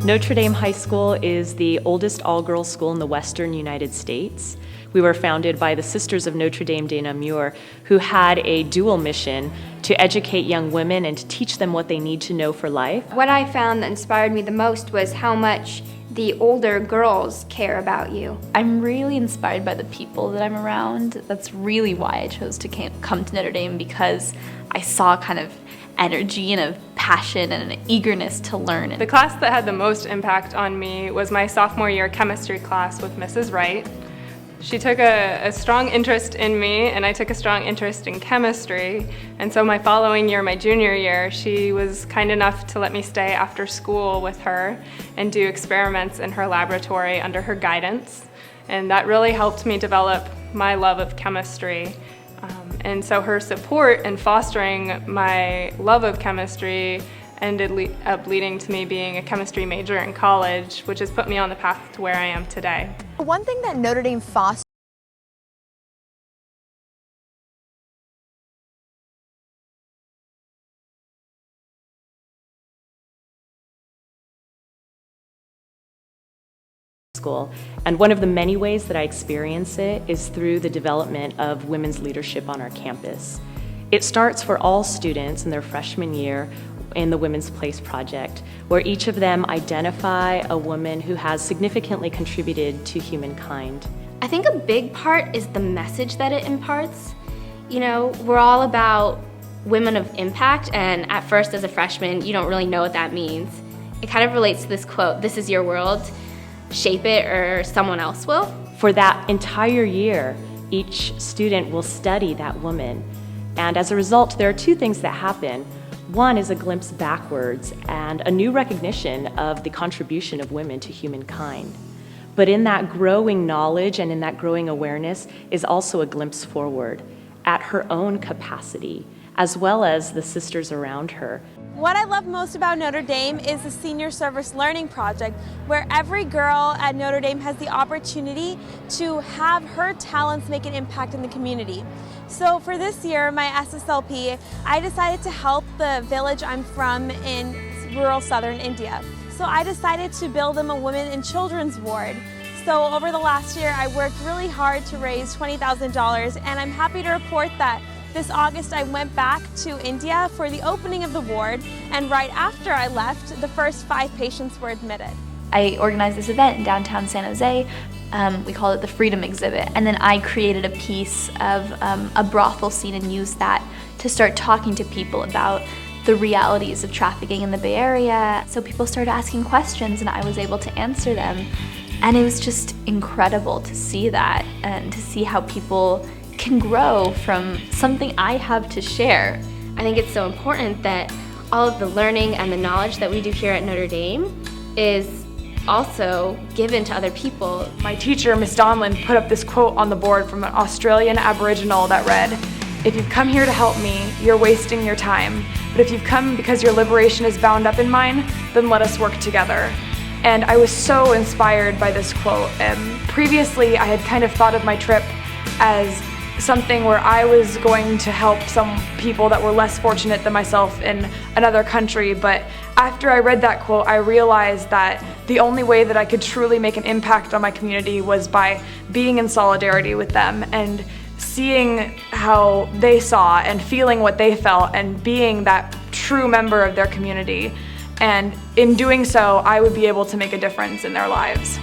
Notre Dame High School is the oldest all-girls school in the western United States. We were founded by the Sisters of Notre Dame de Namur, who had a dual mission to educate young women and to teach them what they need to know for life. What I found that inspired me the most was how much the older girls care about you. I'm really inspired by the people that I'm around. That's really why I chose to come to Notre Dame, because I saw kind of energy and a passion and an eagerness to learn. The class that had the most impact on me was my sophomore year chemistry class with Mrs. Wright. She took a strong interest in me, and I took a strong interest in chemistry. And so my following year, my junior year, she was kind enough to let me stay after school with her and do experiments in her laboratory under her guidance. And that really helped me develop my love of chemistry. And so her support in fostering my love of chemistry ended up leading to me being a chemistry major in college, which has put me on the path to where I am today. One thing that Notre Dame fosters School. And one of the many ways that I experience it is through the development of women's leadership on our campus. It starts for all students in their freshman year in the Women's Place Project, where each of them identify a woman who has significantly contributed to humankind. I think a big part is the message that it imparts. You know, we're all about women of impact, and at first as a freshman, you don't really know what that means. It kind of relates to this quote, "This is your world, shape it or someone else will." For that entire year, each student will study that woman. And as a result, there are two things that happen. One is a glimpse backwards and a new recognition of the contribution of women to humankind. But in that growing knowledge and in that growing awareness is also a glimpse forward at her own capacity, as well as the sisters around her. What I love most about Notre Dame is the Senior Service Learning Project, where every girl at Notre Dame has the opportunity to have her talents make an impact in the community. So for this year, my SSLP, I decided to help the village I'm from in rural southern India. So I decided to build them a women and children's ward. So over the last year, I worked really hard to raise $20,000, and I'm happy to report that this August, I went back to India for the opening of the ward, and right after I left, the first 5 patients were admitted. I organized this event in downtown San Jose. We called it the Freedom Exhibit, and then I created a piece of a brothel scene and used that to start talking to people about the realities of trafficking in the Bay Area. So people started asking questions, and I was able to answer them. And it was just incredible to see that and to see how people can grow from something I have to share. I think it's so important that all of the learning and the knowledge that we do here at Notre Dame is also given to other people. My teacher, Miss Donlan, put up this quote on the board from an Australian Aboriginal that read, "If you've come here to help me, you're wasting your time. But if you've come because your liberation is bound up in mine, then let us work together." And I was so inspired by this quote. Previously, I had kind of thought of my trip as something where I was going to help some people that were less fortunate than myself in another country, but after I read that quote, I realized that the only way that I could truly make an impact on my community was by being in solidarity with them and seeing how they saw and feeling what they felt and being that true member of their community. And in doing so, I would be able to make a difference in their lives.